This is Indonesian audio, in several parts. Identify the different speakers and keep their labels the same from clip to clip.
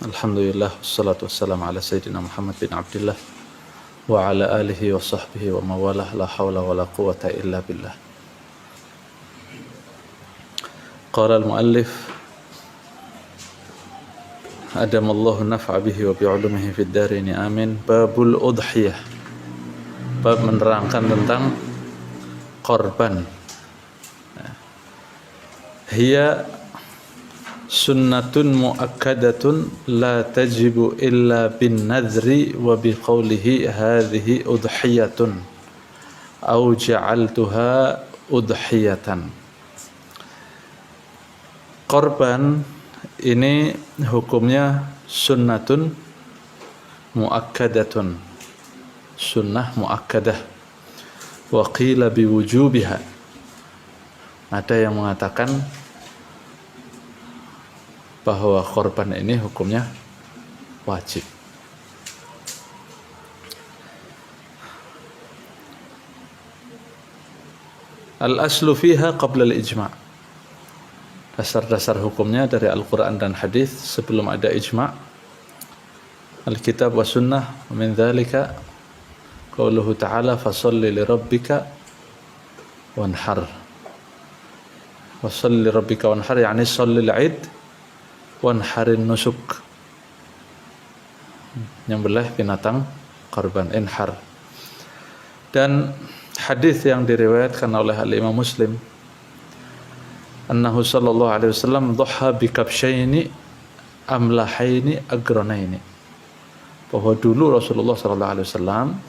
Speaker 1: Alhamdulillah, wassalatu wassalamu ala sayyidina Muhammad bin Abdullah wa ala alihi wa sahbihi wa mawalah, la hawla wa la quwata illa billah. Qala al-muallif adamallahu naf'a bihi wa bi'ulumihi fid darini amin. Babul udhiyah, bab menerangkan tentang korban. Hiya sunnatun muakkadatun la tajibu illa bin nadhri wa biqaulihi hadhihi udhiyatun au ja'altuha udhiyatan. Korban ini hukumnya sunnatun muakkadatun, sunnah muakkadah, wa qila biwujubiha. Ada yang mengatakan bahwa korban ini hukumnya wajib. Al-aslu fiha qabla al-ijma'. Dasar-dasar hukumnya dari Al-Quran dan hadis sebelum ada ijma'. Al-kitab wa sunnah, min dhalika qauluhu ta'ala fasalli li rabbika wanhar. Fasalli li rabbika wanhar yani salli al-'id wanharin nusuk, nyembelih binatang korban, inhar. Dan hadis yang diriwayatkan oleh al-Imam Muslim, annahu sallallahu alaihi wasallam dhuha bi kabshaini amlahaini agronaini, bahwa dulu Rasulullah sallallahu alaihi wasallam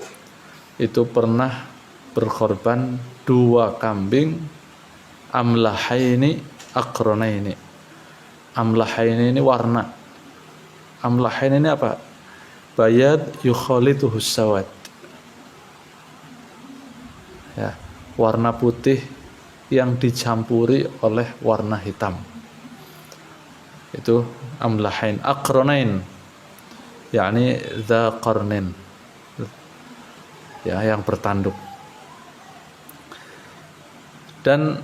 Speaker 1: itu pernah berkorban 2 kambing amlahaini agronaini. Amlahain ini warna. Amlahain ini apa? Bayad yukhalituhu sawad. Ya, warna putih yang dicampuri oleh warna hitam. Itu amlahain. Aqranain, yakni dza qarnin. Ya, yang bertanduk. Dan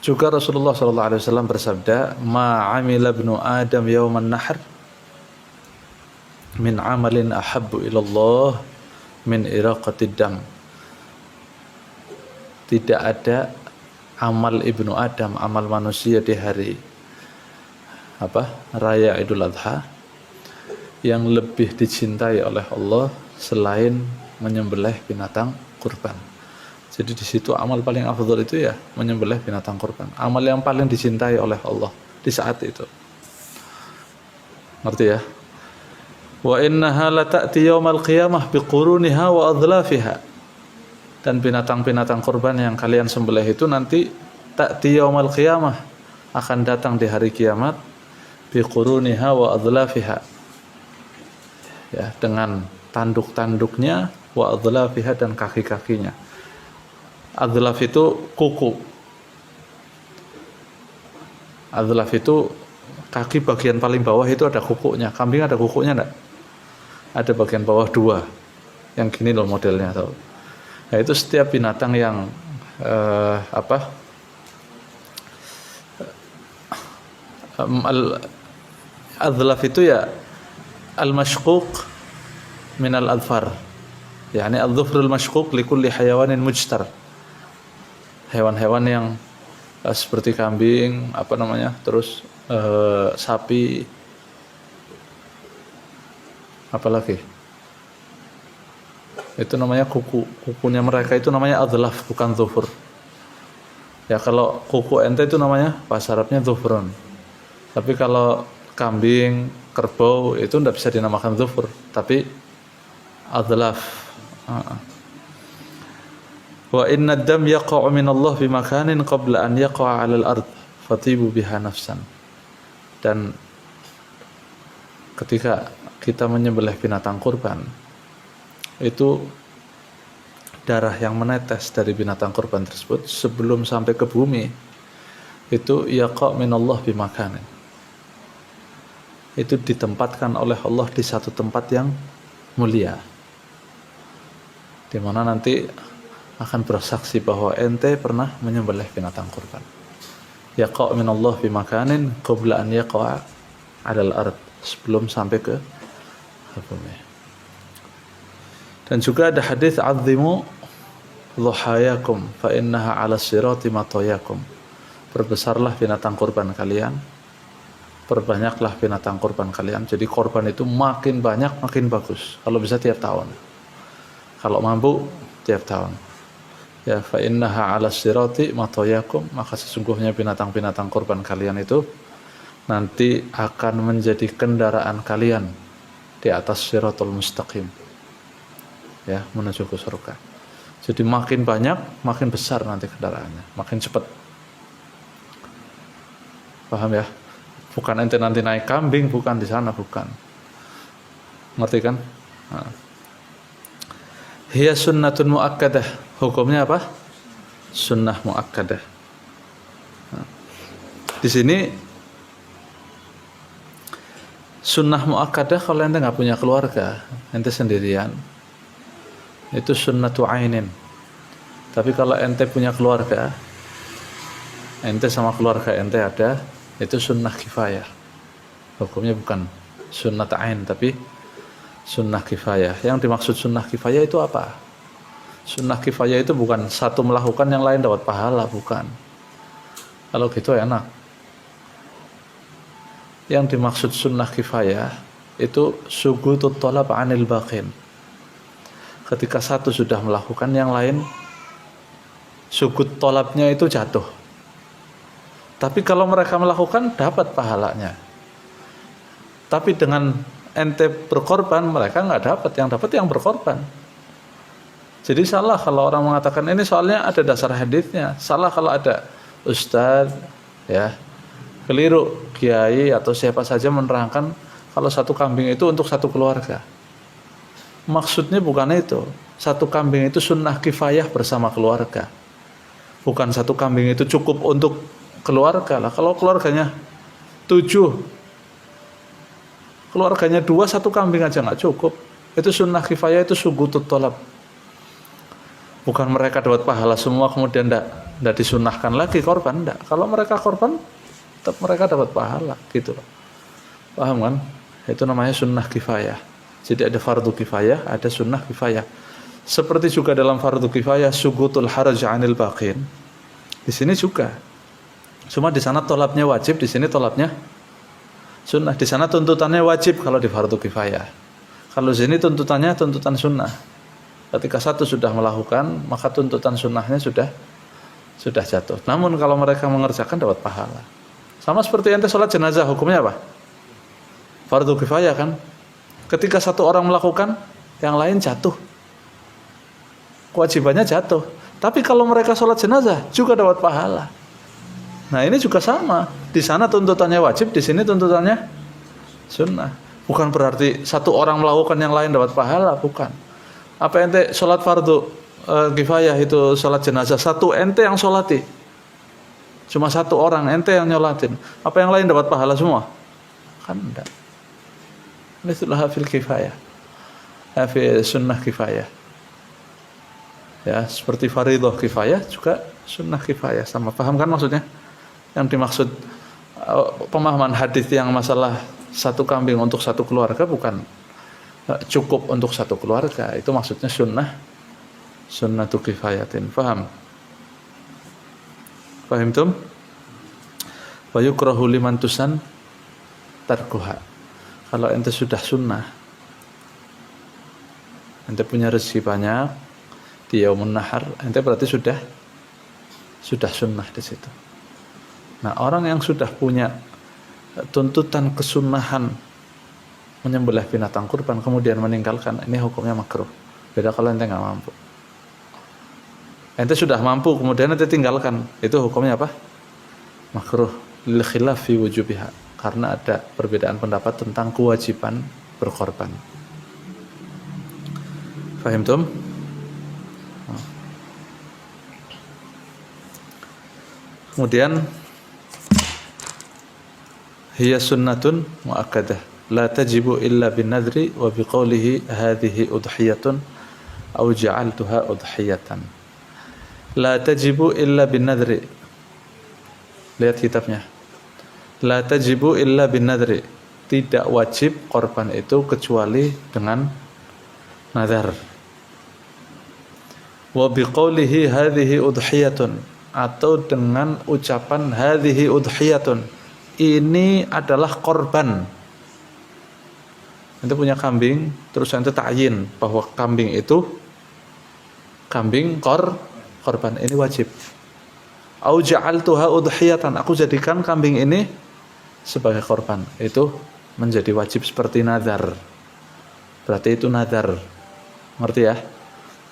Speaker 1: juga Rasulullah SAW bersabda, ma amila ibnu Adam yawman nahr min amalin ahabbu ilallah min iraqatid dam. Tidak ada amal ibnu Adam, amal manusia di hari raya Idul Adha yang lebih dicintai oleh Allah selain menyembelih binatang kurban. Jadi di situ amal paling afdal itu ya menyembelih binatang kurban. Amal yang paling dicintai oleh Allah di saat itu. Ngerti ya? Wa innaha la ta'ti yaumal qiyamah biquruniha wa adlafiha. Dan binatang-binatang kurban yang kalian sembelih itu nanti ta'ti yaumal qiyamah, akan datang di hari kiamat, biquruniha wa adlafiha. Ya, dengan tanduk-tanduknya, wa adlafiha, dan kaki-kakinya. Adlaf itu kuku. Adlaf itu kaki bagian paling bawah itu ada kukunya. Kambing ada kukunya enggak? Ada bagian bawah 2. Yang gini loh modelnya tahu. Nah, itu setiap binatang yang adlaf itu ya al-mashquq min al-adfar. Yani al-dhufrul mashquq li kulli hayawanin mujtar. Hewan-hewan yang seperti kambing, terus sapi, apalagi itu namanya kukunya mereka itu namanya adlaf, bukan dhufur. Ya, kalau kuku ente itu namanya bahasa Arabnya dhufrun. Tapi kalau kambing, kerbau itu tidak bisa dinamakan dhufur, tapi adlaf. Wa inna ad-dam yaqa'u min Allah fi makanin qabla an yaqa'a 'ala al-ard fatibu biha nafsan. Dan ketika kita menyembelih binatang kurban, itu darah yang menetes dari binatang kurban tersebut sebelum sampai ke bumi itu yaqa' min Allah fi makanin. Itu ditempatkan oleh Allah di satu tempat yang mulia, di mana nanti akan bersaksi bahwa ente pernah menyembelih binatang kurban. Yaqa' min Allah fi makanin qabla an yaqa'a 'alal ard sebelum sampai ke bumi. Dan juga ada hadis azimu dhuhayakum fa innaha 'ala sirati matayakum. Perbesarlah binatang kurban kalian, perbanyaklah binatang kurban kalian. Jadi korban itu makin banyak makin bagus. Kalau bisa tiap tahun. Kalau mampu tiap tahun. Ya, fa innaha 'ala sirati matayakum, maka sesungguhnya binatang-binatang kurban kalian itu nanti akan menjadi kendaraan kalian di atas siratul mustaqim. Ya, menuju ke surga. Jadi makin banyak, makin besar nanti kendaraannya, makin cepat. Paham ya? Bukan ente nanti naik kambing, bukan di sana, bukan. Ngerti kan? Nah. Hiya sunnatun muakkadah. Hukumnya apa? Sunnah muakkadah. Nah. Di sini sunnah muakkadah kalau ente nggak punya keluarga, ente sendirian, itu sunnatu ainin. Tapi kalau ente punya keluarga, ente sama keluarga ente ada, itu sunnah kifayah. Hukumnya bukan sunnat ain, tapi sunnah kifayah. Yang dimaksud sunnah kifayah itu apa? Sunnah kifayah itu bukan satu melakukan yang lain dapat pahala, bukan. Kalau gitu enak. Yang dimaksud sunnah kifayah itu sugutut thalab anil baqin. Ketika satu sudah melakukan, yang lain sugut tolabnya itu jatuh. Tapi kalau mereka melakukan, dapat pahalanya. Tapi dengan ente berkorban, mereka nggak dapat. Yang dapat yang berkorban. Jadi salah kalau orang mengatakan ini, soalnya ada dasar hadisnya. Salah kalau ada ustadz, ya, keliru kiai atau siapa saja menerangkan kalau satu kambing itu untuk satu keluarga. Maksudnya bukan itu. Satu kambing itu sunnah kifayah bersama keluarga. Bukan satu kambing itu cukup untuk keluarga lah. Kalau keluarganya 7, keluarganya 2, satu kambing aja nggak cukup. Itu sunnah kifayah, itu sugutut thalab. Bukan mereka dapat pahala semua kemudian tidak disunnahkan lagi korban, enggak. Kalau mereka korban, tetap mereka dapat pahala, gitu loh. Paham kan? Itu namanya sunnah kifayah. Jadi ada fardu kifayah, ada sunnah kifayah. Seperti juga dalam fardu kifayah sugutul haraj 'anil baqin. Di sini juga. Cuma di sana tolabnya wajib, di sini tolabnya sunnah. Di sana tuntutannya wajib kalau di fardu kifayah. Kalau di sini tuntutannya tuntutan sunnah. Ketika satu sudah melakukan, maka tuntutan sunnahnya sudah jatuh. Namun kalau mereka mengerjakan dapat pahala. Sama seperti ente sholat jenazah, hukumnya apa? Fardu kifayah kan? Ketika satu orang melakukan, yang lain jatuh. Kewajibannya jatuh. Tapi kalau mereka sholat jenazah, juga dapat pahala. Nah ini juga sama. Di sana tuntutannya wajib, di sini tuntutannya sunnah. Bukan berarti satu orang melakukan yang lain dapat pahala, bukan. Apa ente sholat fardu kifayah itu sholat jenazah, satu ente yang sholati. Cuma satu orang, ente yang nyolatin. Apa yang lain dapat pahala semua? Kan enggak. Itulah fil kifayah, fi sunnah kifayah. Ya, seperti fardhu kifayah juga sunnah kifayah, sama. Paham kan maksudnya? Yang dimaksud pemahaman hadis yang masalah satu kambing untuk satu keluarga bukan cukup untuk satu keluarga. Itu maksudnya sunnatu kifayatin. Paham? Paham tum? Wa yukrahu liman tusan tarkuha. Kalau ente sudah sunnah, ente punya rezeki banyak di yaumun nahar, ente berarti sudah sunnah di situ. Nah, orang yang sudah punya tuntutan kesunnahan menyembelih binatang kurban kemudian meninggalkan, ini hukumnya makruh. Beda kalau ente nggak mampu. Ente sudah mampu kemudian ente tinggalkan, itu hukumnya apa? Makruh lil khilaf fi wujubiha. Karena ada perbedaan pendapat tentang kewajiban berkorban. Fahim tum? Kemudian hiya sunnatun muakkadah la tajibu illa bin nadri wa biqaulihi hadhihi udhiyatun aw ja'altuha udhiyatan. La tajibu illa bin nadri. Lihat kitabnya. La tajibu illa bin nadri. tidak wajib korban itu kecuali dengan nazar. Wa biqaulihi hadhihi udhiyatun, atau dengan ucapan hadhihi udhiyatun, ini adalah korban. Ente punya kambing, terus ente ta'yin bahwa kambing itu kambing korban, ini wajib. Au ja'altuha udhiyatan, aku jadikan kambing ini sebagai korban, itu menjadi wajib seperti nazar. Berarti itu nazar. Ngerti ya?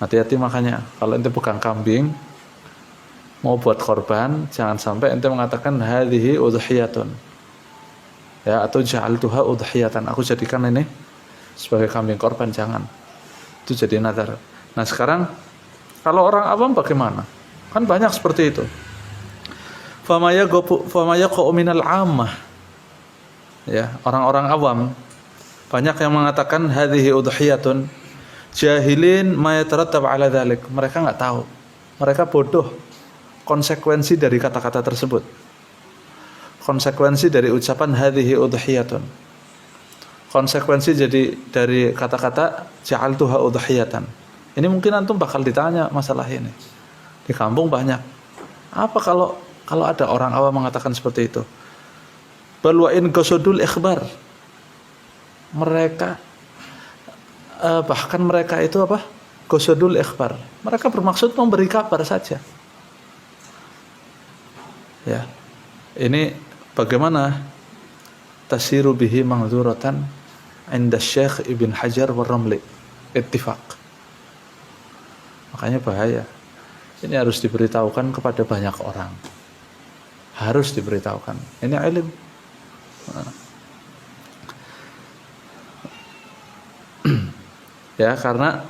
Speaker 1: Hati-hati makanya kalau ente pegang kambing mau buat korban, jangan sampai ente mengatakan hadhihi udhiyatun. Ya, atau ja'altuha udhiyatan, aku jadikan ini sebagai kambing korban, jangan. Itu jadi nazar. Nah, sekarang kalau orang awam bagaimana? Kan banyak seperti itu. Famaya qa'u minal 'ammah. Ya, orang-orang awam banyak yang mengatakan hadhihi udhiyatun, jahilin ma yatarattab 'ala dzalik. Mereka enggak tahu. Mereka bodoh konsekuensi dari kata-kata tersebut. Konsekuensi dari ucapan hadhihi udhiyatun. Konsekuensi jadi dari kata-kata ja'altuha udhiyatan. Ini mungkin antum bakal ditanya masalah ini. Di kampung banyak. Apa kalau ada orang awam mengatakan seperti itu? Bal wa in qasudul ikhbar. Mereka bahkan mereka itu apa? Qasudul ikhbar. Mereka bermaksud memberi kabar saja. Ya. Ini bagaimana tasiru bihi mangzuratan inda Syekh Ibn Hajar wa Ramli ittifaq. Makanya bahaya. Ini harus diberitahukan kepada banyak orang. Harus diberitahukan. Ini ilmu. Ya, karena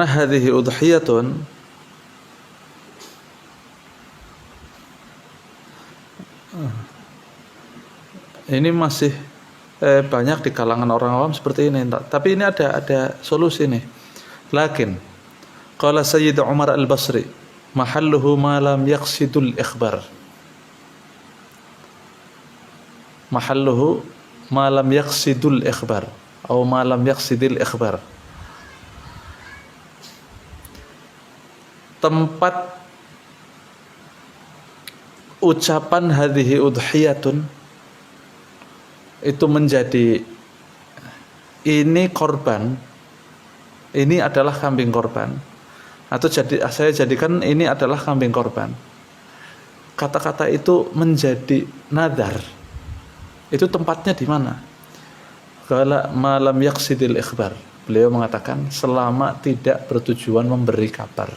Speaker 1: hadhihi udhiyatun, ini masih banyak di kalangan orang awam seperti ini. Tapi ini ada solusi nih. Lakin qala Sayyid Umar Al-Basri, mahalluhu ma lam yaqsidul ikhbar. Mahalluhu ma lam yaqsidul ikhbar atau ma lam yaqsidil ikhbar. Tempat ucapan hadhihi udhiyatun itu menjadi ini korban, ini adalah kambing korban, atau saya jadikan ini adalah kambing korban. Kata-kata itu menjadi nadar. Itu tempatnya di mana? Qala malam yaqsidil ikhbar. Beliau mengatakan selama tidak bertujuan memberi kabar.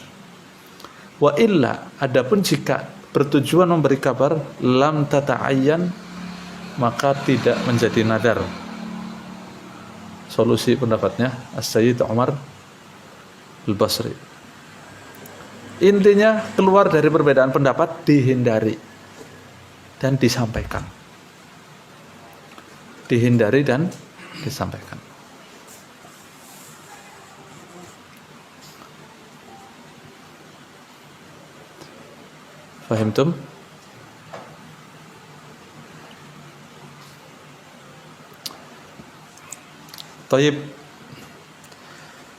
Speaker 1: Wa illa, adapun jika bertujuan memberi kabar, lam tata'ayyan, maka tidak menjadi nadar. Solusi pendapatnya As-Sayyid Umar Al-Basri. Intinya keluar dari perbedaan pendapat, dihindari dan disampaikan. Dihindari dan disampaikan. Fahimtum? Taib.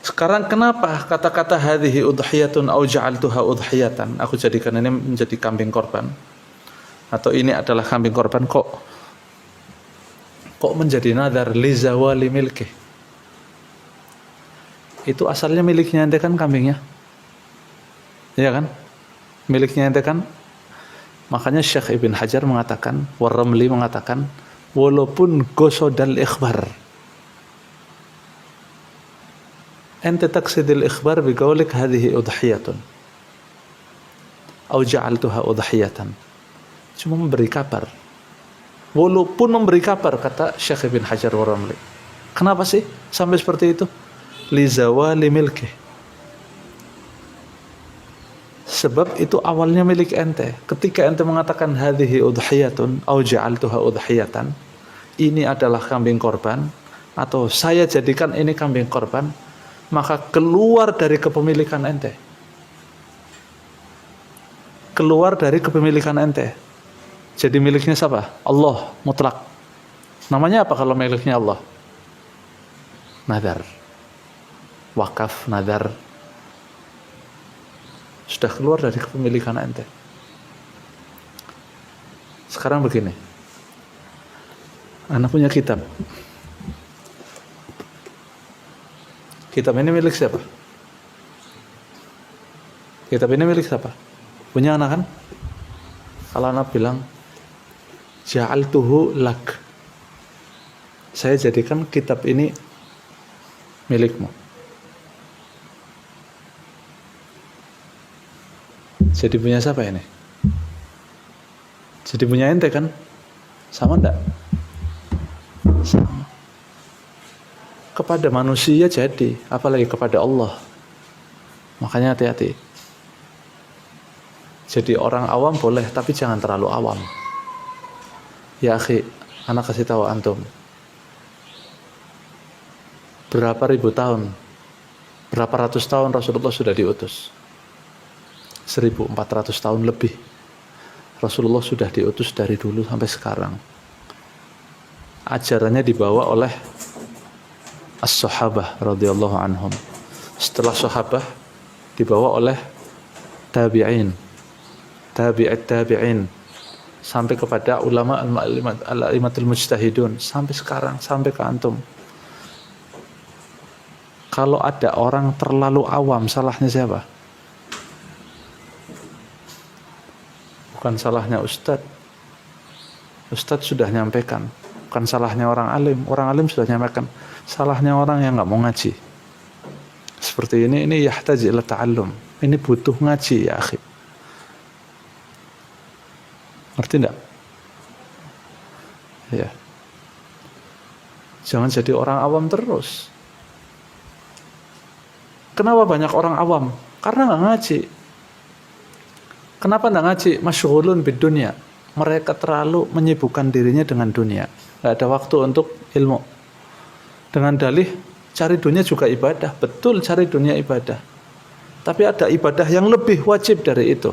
Speaker 1: Sekarang kenapa kata-kata hadhihi udhiyatun au ja'altuha udhiyatan, aku jadikan ini menjadi kambing korban, atau ini adalah kambing korban, kok menjadi nadar li zawali milkih? Itu asalnya miliknya ente kan kambingnya, iya kan? Miliknya ente kan. Makanya Syekh Ibn Hajar mengatakan, War-Ramli mengatakan, walaupun gosodal ikhbar, ente taqsidil ikhbar biqaulik hadhihi udhiyatun au ja'altuha udhiyatan, cuma memberi kabar. Walaupun memberi kabar, kata Syekh Ibn Hajar War-Ramli. Kenapa sih sampai seperti itu? Li zawali milkih. Sebab itu awalnya milik ente. Ketika ente mengatakan hadhihi udhiyatun au ja'altuha udhiyatan, ini adalah kambing korban, atau saya jadikan ini kambing korban, maka keluar dari kepemilikan ente. keluar dari kepemilikan ente. Jadi miliknya siapa? Allah mutlak. Namanya apa kalau miliknya Allah? Nadar. Wakaf, nadar. Sudah keluar dari kepemilikan ente. Sekarang begini. Anak punya kitab. Kitab ini milik siapa? Kitab ini milik siapa? Punya anak kan? Kalau anak bilang, ja'altuhu lak. Saya jadikan kitab ini milikmu. Jadi punya siapa ini? Jadi punya ente kan? Sama enggak? Sama. Kepada manusia jadi, apalagi kepada Allah. Makanya hati-hati. Jadi orang awam boleh, tapi jangan terlalu awam. Ya akhi, anak kasih tahu antum. Berapa ribu tahun, berapa ratus tahun Rasulullah sudah diutus? 1400 tahun lebih. Rasulullah sudah diutus dari dulu sampai sekarang. Ajarannya dibawa oleh as-sahabah radhiyallahu anhum. Setelah sahabah dibawa oleh tabi'in, tabi'at tabi'in, sampai kepada ulama al-a'immatul mujtahidun, sampai sekarang, sampai ke antum. Kalau ada orang terlalu awam, salahnya siapa? Bukan salahnya ustadz. Ustadz sudah nyampaikan. Bukan salahnya orang alim sudah nyampaikan. Salahnya orang yang nggak mau ngaji. Seperti ini yahtaj ila ta'allum. Ini butuh ngaji ya akhi. Ngerti enggak? Ya. Jangan jadi orang awam terus. Kenapa banyak orang awam? Karena nggak ngaji. Kenapa nggak ngaji? Masyghulun bid dunya. Mereka terlalu menyibukkan dirinya dengan dunia. Nggak ada waktu untuk ilmu. Dengan dalih cari dunia juga ibadah. Betul, cari dunia ibadah. Tapi ada ibadah yang lebih wajib dari itu.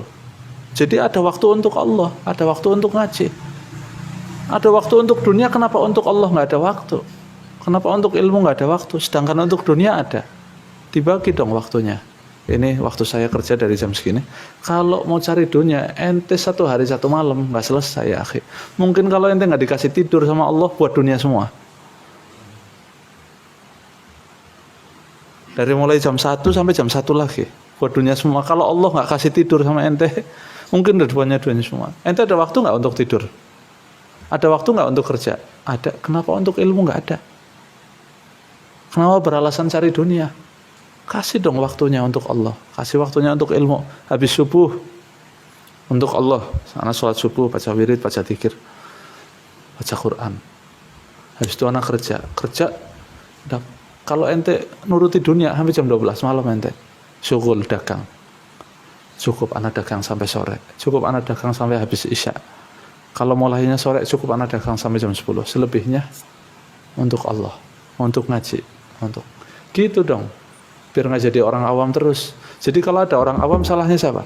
Speaker 1: Jadi ada waktu untuk Allah, ada waktu untuk ngaji. Ada waktu untuk dunia, kenapa untuk Allah nggak ada waktu? Kenapa untuk ilmu nggak ada waktu? Sedangkan untuk dunia ada. Dibagi dong waktunya. Ini waktu saya kerja dari jam segini. Kalau mau cari dunia, ente 1 hari 1 malam nggak selesai ya akhi. Mungkin kalau ente nggak dikasih tidur sama Allah buat dunia semua. Dari mulai jam 1 sampai jam 1 lagi buat dunia semua. Kalau Allah nggak kasih tidur sama ente, mungkin dunia semua. Ente ada waktu nggak untuk tidur? Ada waktu nggak untuk kerja? Ada. Kenapa untuk ilmu nggak ada? Kenapa beralasan cari dunia? Kasih dong waktunya untuk Allah. Kasih waktunya untuk ilmu. Habis subuh untuk Allah. Anak sholat subuh, baca wirid, baca dzikir, baca Quran. Habis itu anak kerja. Kalau ente nuruti dunia sampai jam 12 malam ente syughul dagang. Cukup anak dagang sampai sore. Cukup anak dagang sampai habis isya. Kalau mulainya sore cukup anak dagang sampai jam 10. Selebihnya untuk Allah, untuk ngaji, untuk gitu dong. Biar nggak jadi orang awam terus. Jadi kalau ada orang awam, salahnya siapa?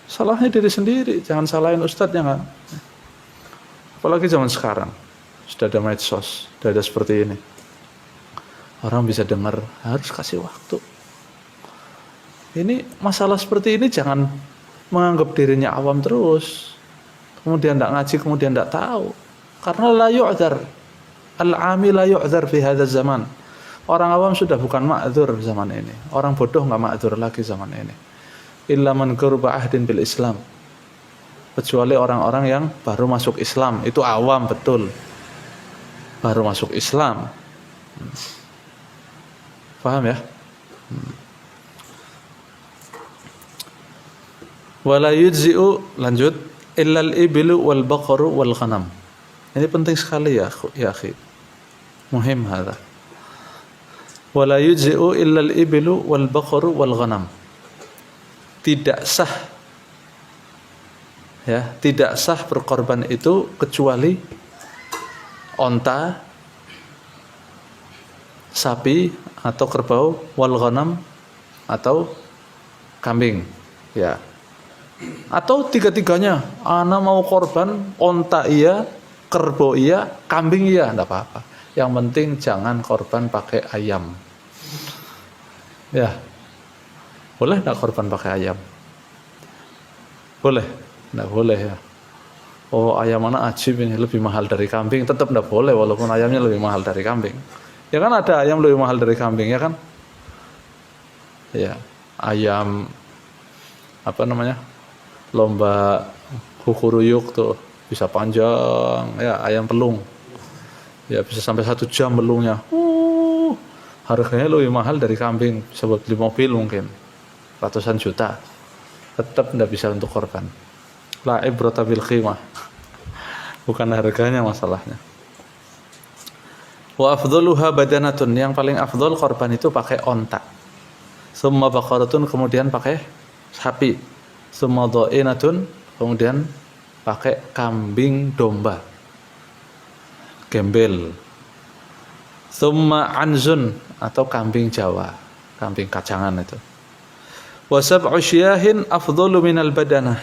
Speaker 1: Salahnya diri sendiri. Jangan salahin ustadznya kan. Apalagi zaman sekarang sudah ada medsos, sudah ada seperti ini. Orang bisa dengar, harus kasih waktu. Ini masalah seperti ini jangan menganggap dirinya awam terus. Kemudian tidak ngaji, kemudian tidak tahu. Karena la yu'dzar. Al-'ami la yu'dzar fi hadzal zaman. Orang awam sudah bukan ma'dzur zaman ini. Orang bodoh nggak ma'dzur lagi zaman ini. Illa man qurba ahdin bil Islam. Kecuali orang-orang yang baru masuk Islam. Itu awam betul. Baru masuk Islam. Paham ya? Wala yujzi'u, lanjut, illal ibilu wal baqaru wal ghanam. Ini penting sekali ya akhi. Muhim hadza. Wala yujzi'u illal ibilu wal baqaru wal ghanam. Tidak sah, ya, tidak sah berkorban itu kecuali onta, sapi atau kerbau, wal ghanam atau kambing, ya. Atau tiga-tiganya, ana mau korban onta iya, kerbau iya, kambing iya, enggak apa-apa. Yang penting jangan korban pakai ayam. Ya. Boleh enggak korban pakai ayam? Boleh? Enggak boleh ya. Oh, ayam mana ajib ini lebih mahal dari kambing, tetap enggak boleh walaupun ayamnya lebih mahal dari kambing. Ya kan ada ayam lebih mahal dari kambing ya kan? Ya, ayam apa namanya? Lomba kukuruyuk tuh bisa panjang ya, ayam pelung ya bisa sampai 1 jam pelungnya, harganya lebih mahal dari kambing, bisa buat beli mobil mungkin ratusan juta, tetap tidak bisa untuk korban. La ibrata bil qimah, bukan harganya masalahnya. Wa afdhaluha badanatun, yang paling afdol korban itu pakai onta, summa baqaratun, kemudian pakai sapi, summa dha'inatun, kemudian pakai kambing domba, gembel, summa anzun, atau kambing Jawa, kambing kacangan itu. Wa sab'u syiyahin afdalu minal badanah,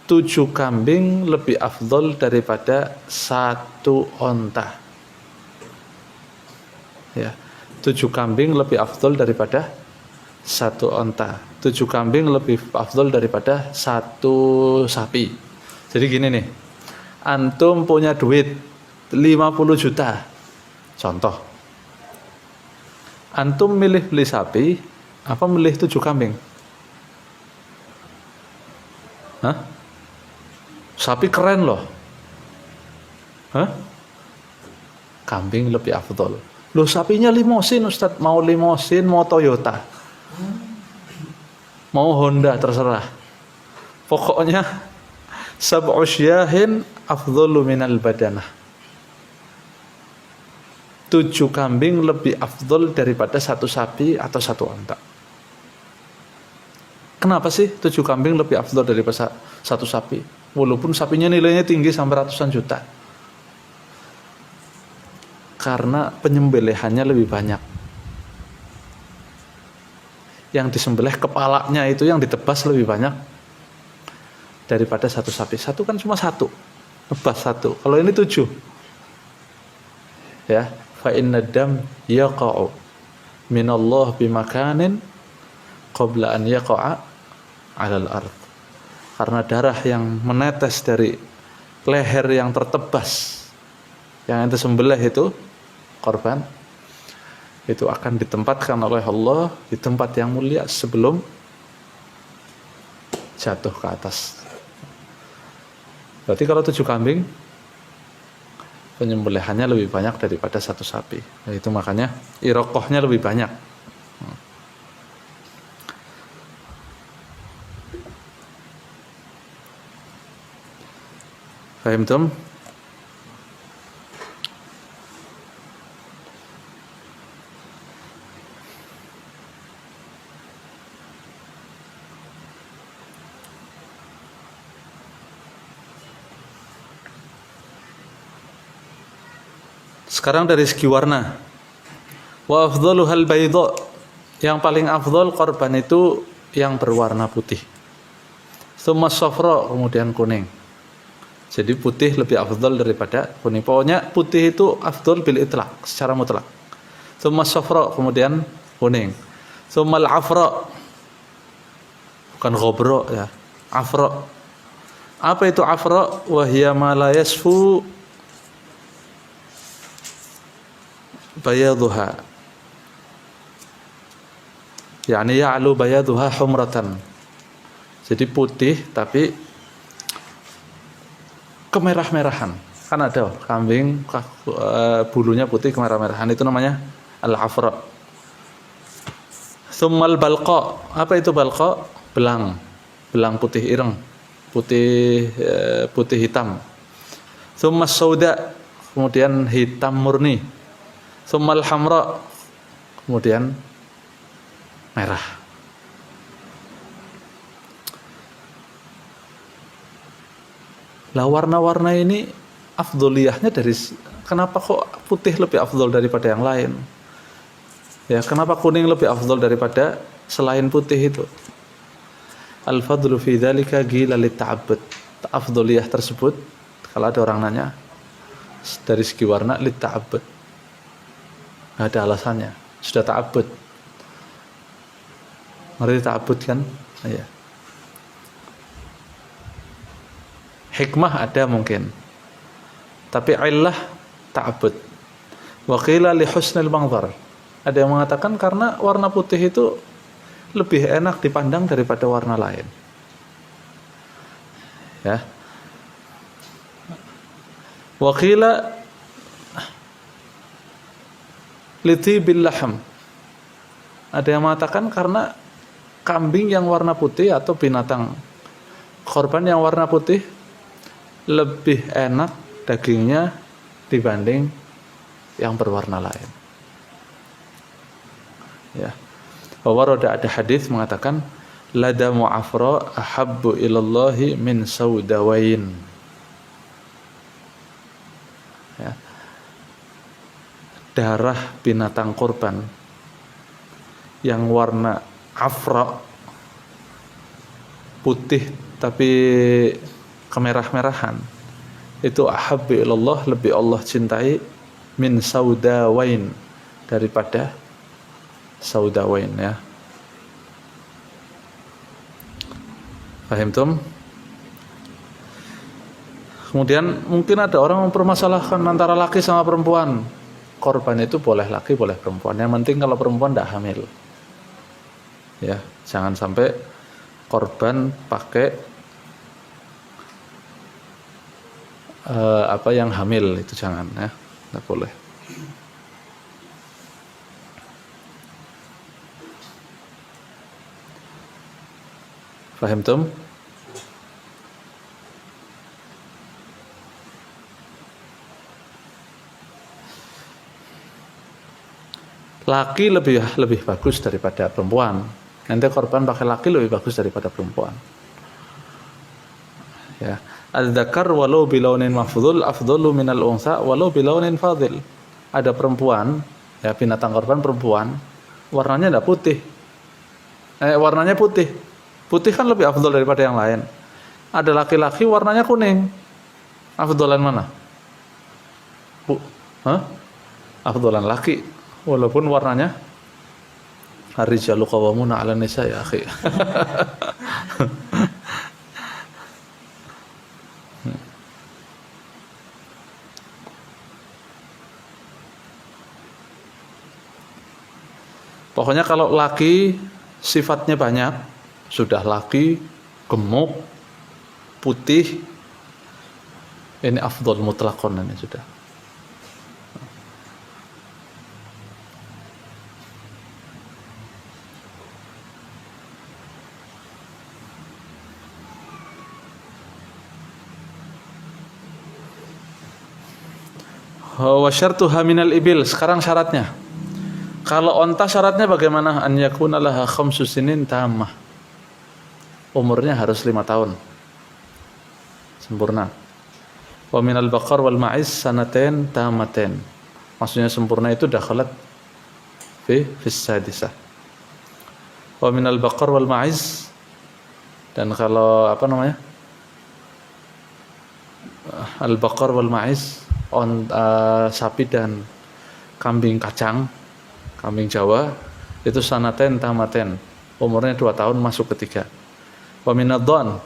Speaker 1: 7 kambing lebih afdol daripada 1 onta. Ya, 7 kambing lebih afdol daripada 1 onta. 7 kambing lebih afdol daripada 1 sapi. Jadi gini nih, antum punya duit 50 juta, contoh, antum milih beli sapi apa milih 7 kambing? Hah? Sapi keren loh. Hah? Kambing lebih afdol. Loh, sapinya limosin Ustadz, mau limosin, mau Toyota, mau Honda, terserah. Pokoknya sab'u syiyahin afdalu minal badanah, 7 kambing lebih afdol daripada 1 sapi atau 1 onta. Kenapa sih 7 kambing lebih afdol daripada 1 sapi? Walaupun sapinya nilainya tinggi sampai ratusan juta. Karena penyembelihannya lebih banyak. Yang disembelih kepalanya itu, yang ditebas lebih banyak daripada 1 sapi. 1 kan cuma 1, tebas 1. Kalau ini 7. Ya, fa inna dam yaqa'u minallah bimakanin qabla an yaqa'a 'alal ardh. Karena darah yang menetes dari leher yang tertebas, yang ente sembelih itu korban, itu akan ditempatkan oleh Allah di tempat yang mulia sebelum jatuh ke atas. Berarti kalau 7 kambing penyembelihannya lebih banyak daripada 1 sapi. Nah, itu makanya irokohnya lebih banyak. Paham Tom? Sekarang dari segi warna. Wa afdhaluhal bayda, yang paling afdol korban itu yang berwarna putih. Tsumma safra, kemudian kuning. Jadi putih lebih afdol daripada kuning. Pokoknya putih itu afdol bil itlaq, secara mutlak. Tsumma safra, kemudian kuning. Tsumma al-afra, bukan ghabra ya, afra. Apa itu afra? Wa hiya ma la yasfu bayaduha, yakni ya'lu bayaduha humratan. Jadi putih tapi kemerah-merahan. Kan ada kambing bulunya putih kemerah-merahan, itu namanya al-afra. Tsummal balqa, apa itu balqa? Belang, belang putih ireng, putih hitam. Tsummas sauda, kemudian hitam murni. Tsummal hamra, kemudian merah. Lah warna-warna ini afdoliyahnya dari, kenapa kok putih lebih afdol daripada yang lain? Ya, kenapa kuning lebih afdol daripada selain putih itu? Al-fadlu fi dzalika qila lit-ta'abbud. Afdholiyah tersebut kalau ada orang nanya dari segi warna lit-ta'abbud. Enggak ada alasannya, sudah ta'abbud. Ngerti ta'abbud kan? Iya. Hikmah ada mungkin, tapi illah ta'abbud. Wa qila li husnil manzar. Ada yang mengatakan karena warna putih itu lebih enak dipandang daripada warna lain. Ya. Wa qila li tibil laham. Ada yang mengatakan karena kambing yang warna putih atau binatang korban yang warna putih lebih enak dagingnya dibanding yang berwarna lain. Ya. Wawarada ada hadis mengatakan ladamu afra ahabbu ilallahi min saudawain. Ya. Darah binatang korban yang warna afra putih tapi kemerah-merahan itu ahabbu ilallah, lebih Allah cintai min saudawain, daripada saudawain. Ya, fahimtum? Kemudian mungkin ada orang mempermasalahkan antara laki sama perempuan. Korban itu boleh laki boleh perempuan, yang penting kalau perempuan tidak hamil. Ya, jangan sampai korban pakai apa yang hamil, itu jangan, ya, tidak boleh. Fahimtum? Laki lebih bagus daripada perempuan. Nanti korban pakai laki lebih bagus daripada perempuan. Ya. Al-dzakar walau bilaunin mafdhul afdhalu minal unsa walau bilaunin fadil. Ada perempuan, ya, binatang korban perempuan, warnanya tidak putih. Warnanya putih. Putih kan lebih afdhal daripada yang lain. Ada laki-laki warnanya kuning. Afdhalan mana? Afdhalan laki walaupun warnanya ar-rijalu qawwamuna 'alan nisa, ya akhi. Pokoknya kalau laki sifatnya banyak, sudah laki, gemuk, putih, ini afdhal mutlaqan, ini sudah. Wa syartuha minal ibil. Sekarang syaratnya. Kalau onta syaratnya bagaimana? An yakuna laha khamsu sinin tammah. Umurnya harus 5 tahun. Sempurna. Wa minal baqar wal ma'iz sanatain tamatain. Maksudnya sempurna itu dakhalat fi sadisah. Wa minal baqar wal ma'iz, dan kalau apa namanya? Al baqar wal ma'iz, sapi dan kambing kacang, kambing Jawa itu sanaten tamaten, umurnya 2 tahun masuk ke 3. Wa minadh-dhan,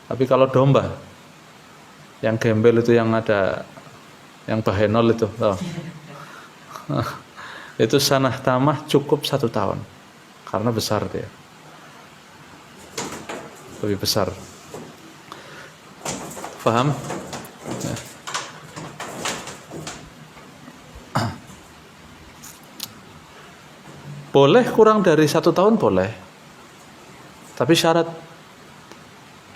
Speaker 1: tapi kalau domba yang gembel itu, yang ada yang bahenol itu, itu sanah tamah cukup 1 tahun karena besar dia, lebih besar. Paham? Ya. Boleh kurang dari 1 tahun boleh, tapi syarat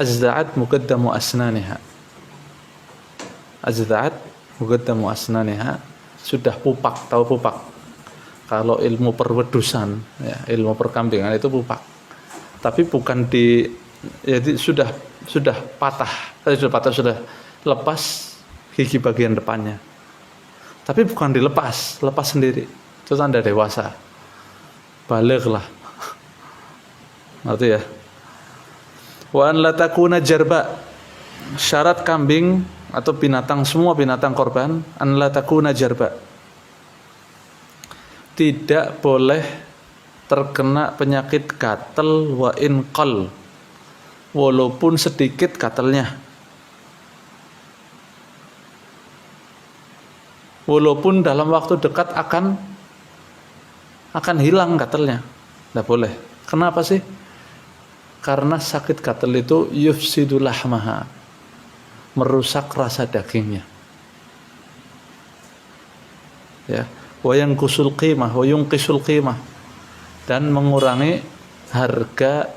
Speaker 1: azda'at muqaddamu asnaniha. Azda'at muqaddamu asnaniha, sudah pupak, tahu pupak? Kalau ilmu perwedusan, ya, ilmu perkambingan itu pupak. Tapi bukan jadi sudah patah, sudah lepas gigi bagian depannya. Tapi bukan dilepas, lepas sendiri. Itu tanda dewasa. Balik lah, ngerti ya? Wa an la takuna jarba. Syarat kambing atau binatang, semua binatang korban, an la takuna jarba. Tidak boleh terkena penyakit gatal wa inqal, walaupun sedikit gatalnya, walaupun dalam waktu dekat akan hilang gatalnya. Tidak boleh. Kenapa sih? Karena sakit gatal itu yufsidul lahmaha, merusak rasa dagingnya. Ya, wa yanqusul qimah wa yunqisul qimah, dan mengurangi harga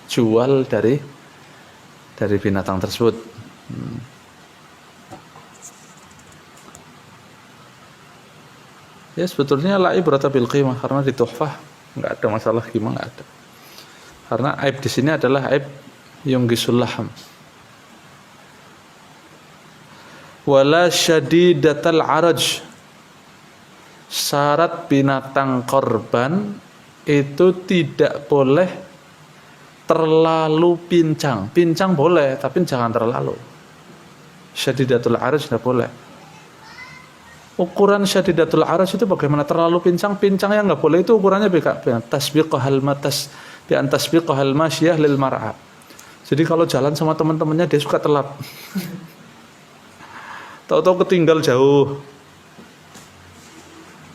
Speaker 1: jual dari binatang tersebut. Ya, sebetulnya la ibrata bil qimah, karena di tuhfah enggak ada masalah qimah, enggak ada. Karena aib di sini adalah aib yungqisul laham. Wala syadidatal araj. Syarat binatang korban itu tidak boleh terlalu pincang. Pincang boleh, tapi jangan terlalu. Syadidatul araj tidak boleh. Ukuran syadidatul araj itu bagaimana? Terlalu pincang? Pincang yang nggak boleh itu ukurannya tasbiqahal matas bi an tasbiqahal masyiyah lil mar'a. Jadi kalau jalan sama teman-temannya dia suka telat. Tahu-tahu ketinggal jauh.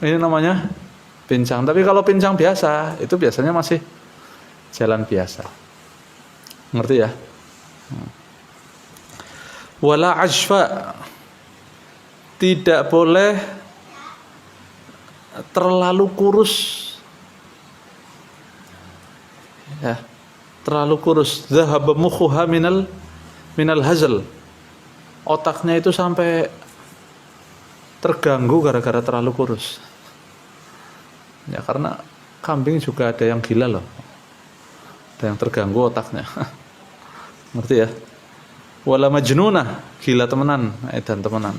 Speaker 1: Ini namanya pincang. Tapi kalau pincang biasa, itu biasanya masih jalan biasa. Ngerti ya? Wala ajfa. Tidak boleh terlalu kurus. Ya, terlalu kurus. Dhahaba mukhuha minal hazal. Otaknya itu sampai terganggu gara-gara terlalu kurus. Ya, karena kambing juga ada yang gila loh. Ada yang terganggu otaknya. Ngerti ya? Wala majnunah, gila temenan, dan temenan.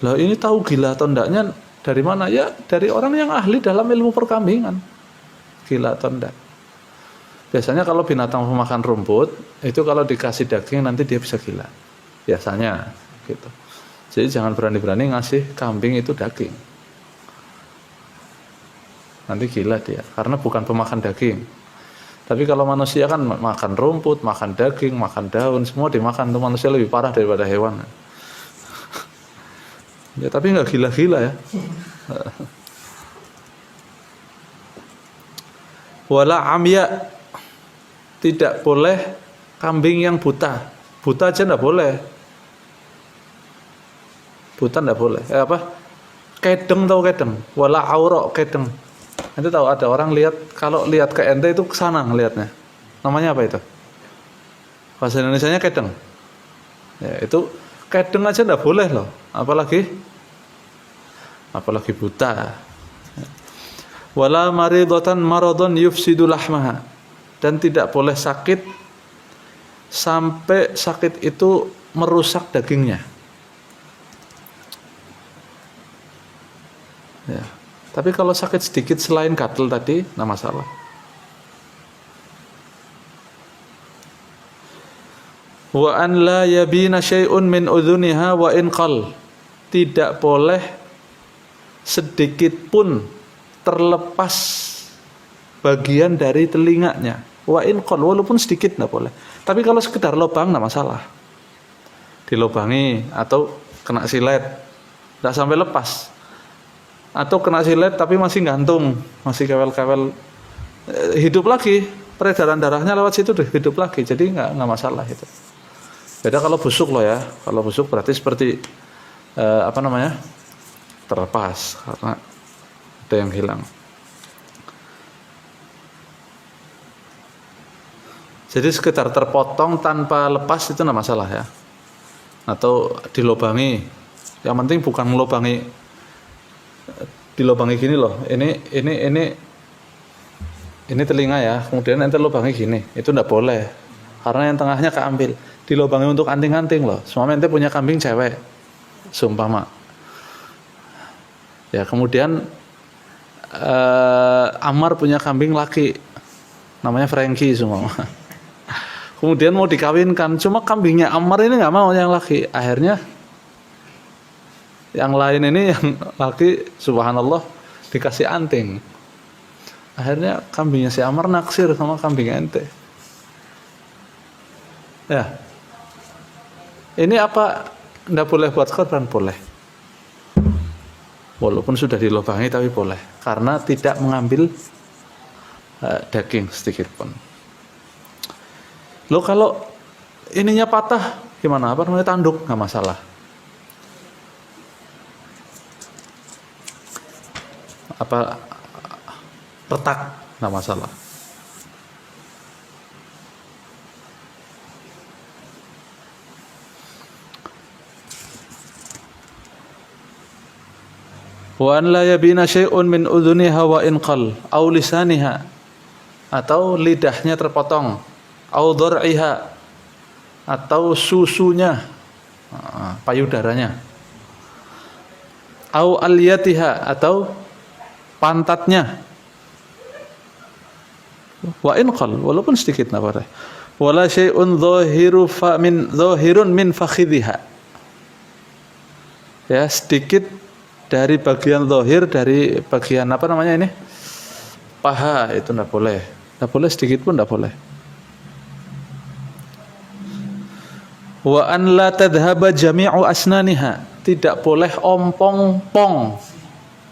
Speaker 1: Lah ini tahu gila atau enggaknya dari mana? Ya dari orang yang ahli dalam ilmu perkambingan. Gila atau enggak. Biasanya kalau binatang pemakan rumput, itu kalau dikasih daging nanti dia bisa gila. Biasanya gitu. Jadi jangan berani-berani ngasih kambing itu daging. Nanti gila dia, karena bukan pemakan daging. Tapi kalau manusia kan makan rumput, makan daging, makan daun, semua dimakan. Itu manusia lebih parah daripada hewan. Ya tapi nggak gila-gila ya. Wala amya, tidak boleh kambing yang buta. Buta aja nggak boleh. Buta nggak boleh. Kedeng, tahu kedeng? Wala aurok kedeng. Nanti tahu ada orang lihat, kalau lihat ke ente itu kesana ngelihatnya. Namanya apa itu? Bahasa Indonesianya kedeng. Ya, itu kedeng aja nggak boleh loh. Apalagi buta. Wala maridatan maradun yufsidu lahmaha, dan tidak boleh sakit sampai sakit itu merusak dagingnya. Ya. Tapi kalau sakit sedikit selain gatal tadi, enggak masalah. Wa an la yabina syai'un min udhuniha wa inqal. Tidak boleh sedikit pun terlepas bagian dari telinganya. Wa inqal, walaupun sedikit enggak boleh. Tapi kalau sekedar lubang enggak masalah. Dilubangi atau kena silet, enggak sampai lepas. Atau kena silet tapi masih gantung, masih kewel-kewel, hidup lagi, peredaran darahnya lewat situ deh, hidup lagi, jadi nggak masalah itu. Beda kalau busuk loh ya, kalau busuk berarti seperti terlepas karena ada yang hilang. Jadi sekedar terpotong tanpa lepas itu nggak masalah ya, atau dilubangi, yang penting bukan melubangi. Dilubangi gini loh, ini telinga ya, kemudian ente lubangi gini, itu ndak boleh, karena yang tengahnya keambil. Dilubangi untuk anting-anting loh, semua ente punya kambing cewek, seumpama, ya kemudian Amar punya kambing laki, namanya Frankie semua, Kemudian mau dikawinkan, cuma kambingnya Ammar ini nggak mau yang laki. Akhirnya yang lain ini yang laki, subhanallah, dikasih anting. Akhirnya kambingnya si Ammar naksir sama kambing ente. Ya, ini apa? Nggak boleh buat korban? Boleh. Walaupun sudah dilubangi tapi boleh. Karena tidak mengambil daging sedikit pun. Lo kalau ininya patah gimana? Apa namanya, tanduk, nggak masalah. Apa retak, nggak masalah. Wa an la yabina syai'un min udhuniha wa inqal aw lisaniha, atau lidahnya terpotong, aw dhar'iha, atau susunya, payudaranya, aw aliyatiha, atau pantatnya, wa inqal, walaupun sedikit nafas, wala syai'un dhahirun min fakhidhiha, ya, sedikit dari bagian zahir, dari bagian apa namanya ini, paha, itu enggak boleh. Enggak boleh, sedikit pun enggak boleh. Wa an la tadhhaba jami'u asnaniha, tidak boleh ompong-pong.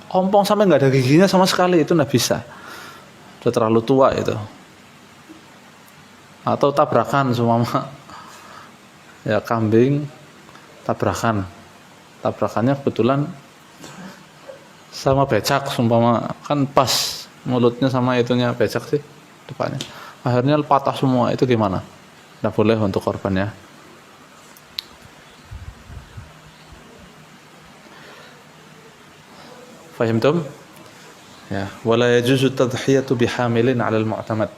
Speaker 1: Ompong sampai enggak ada giginya sama sekali, itu enggak bisa. Sudah terlalu tua itu. Atau tabrakan seumpama, ya, kambing tabrakan. Tabrakannya kebetulan sama becak, seumpama, kan pas mulutnya sama itunya becak sih depannya, akhirnya patah semua, itu gimana? Tidak boleh untuk korban, ya. Fahimtum? Ya, wala yajuzu tadhiyatu bihamilin 'ala al-mu'tamad.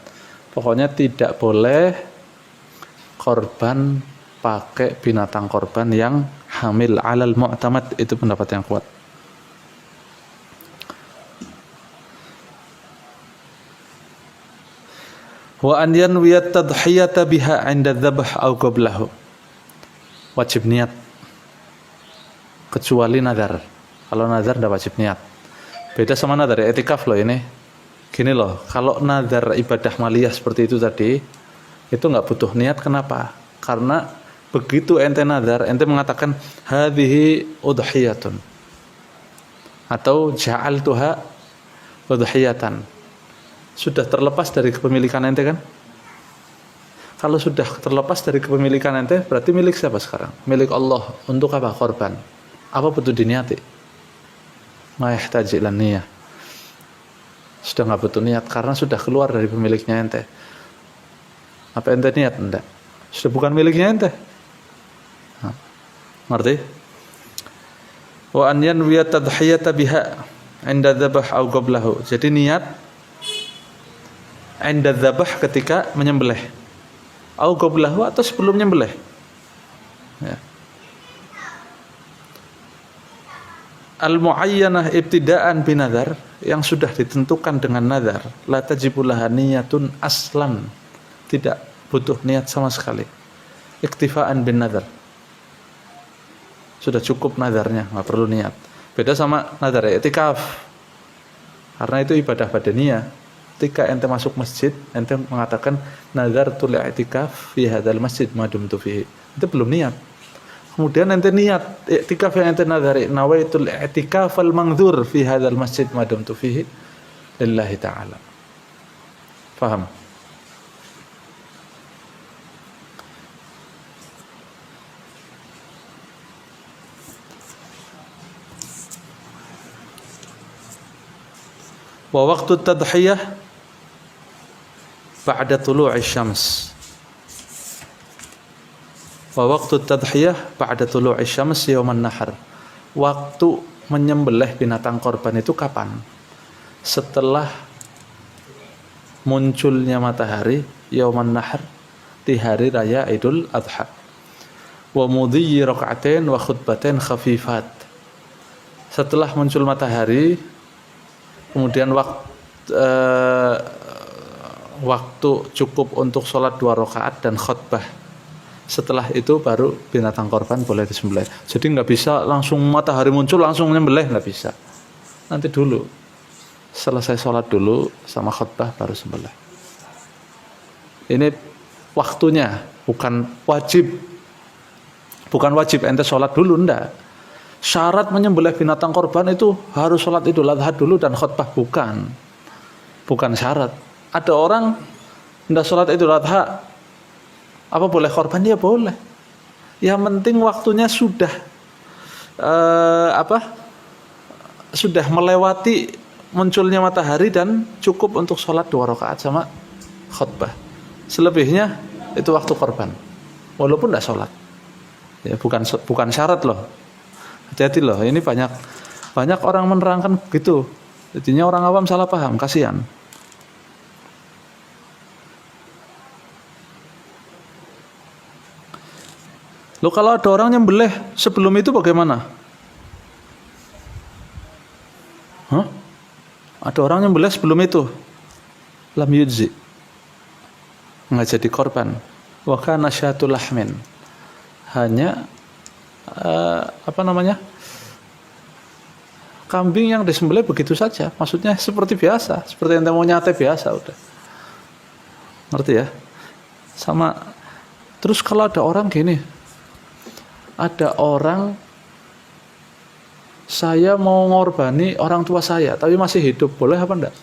Speaker 1: Pokoknya tidak boleh korban pakai binatang korban yang hamil 'ala al-mu'tamad, itu pendapat yang kuat. Wa an yanwiyat tadhiyata biha 'inda dzabh aw qablahu. Wajib niat kecuali nazar. Kalau nazar enggak wajib niat. Beda sama nazar i'tikaf loh ini. Gini loh, kalau nazar ibadah maliyah seperti itu tadi, itu enggak butuh niat. Kenapa? Karena begitu ente nazar, ente mengatakan hadhihi udhiyatun atau ja'altuha udhiyatan, sudah terlepas dari kepemilikan ente kan? Kalau sudah terlepas dari kepemilikan ente, berarti milik siapa sekarang? Milik Allah. Untuk apa? Korban. Apa butuh diniati? Ma yahtaji ilan niyah. Sudah nggak butuh niat karena sudah keluar dari pemiliknya ente. Apa ente niat? Enggak. Sudah bukan miliknya ente. Ngerti? Wa an yanwiya tadhiyata biha 'inda dzabh aw qablahu. Jadi niat 'inda dzabh, ketika menyembelih, au qablahu, atau sebelum menyembelih, ya. Al-mu'ayyanah ibtida'an binadar, yang sudah ditentukan dengan nadar, la tajibulaha niyatun aslan, tidak butuh niat sama sekali. Iktifaan bin nadar, sudah cukup nadarnya, nggak perlu niat. Beda sama nadar i'tikaf, karena itu ibadah badaniyah. Ketika ente masuk masjid, ente mengatakan nazartul i'tikaf fi hadzal masjid ma dumtu fihi, itu belum niat. Kemudian ente niat i'tikaf yang ente nazari, nawaitul i'tikaf al mangdzur fi hadzal masjid ma dumtu fihi lillahi ta'ala. Faham? Wa waqtu tadhiyah ba'da tulu'i syams. Wa waqtu tadhiyah ba'da tulu'i syams yauman nahar. Waktu menyembelih binatang korban itu kapan? Setelah munculnya matahari yauman nahar, di hari raya Idul Adha. Wa mudhi raka'atain wa khutbatain khafifat. Setelah muncul matahari, kemudian waktu cukup untuk sholat 2 rakaat dan khutbah. Setelah itu baru binatang korban boleh disembelih. Jadi nggak bisa langsung matahari muncul langsung nyembelih, nggak bisa. Nanti dulu selesai sholat dulu sama khutbah baru sembelih. Ini waktunya, bukan wajib. Bukan wajib ente sholat dulu, enggak. Syarat menyembelih binatang korban itu harus sholat Idul Adha dulu dan khutbah, bukan. Bukan syarat. Ada orang enggak sholat Idul Adha, apa boleh korban? Ya boleh. Yang penting waktunya sudah sudah melewati munculnya matahari dan cukup untuk sholat 2 rakaat sama khutbah. Selebihnya itu waktu korban, walaupun enggak sholat. Ya bukan syarat loh. Hati-hati loh, ini banyak orang menerangkan begitu. Jadinya orang awam salah paham, kasihan. Loh kalau ada orang nyembelih sebelum itu bagaimana? Hah? Ada orang nyembelih sebelum itu? Lam yujzi. Nggak jadi korban. Wa kana syatul lahmin. Hanya kambing yang disembelih begitu saja, maksudnya seperti biasa, seperti yang mau nyate biasa, udah ngerti ya. Sama terus kalau ada orang gini, ada orang saya mau ngorbani orang tua saya tapi masih hidup, boleh apa enggak?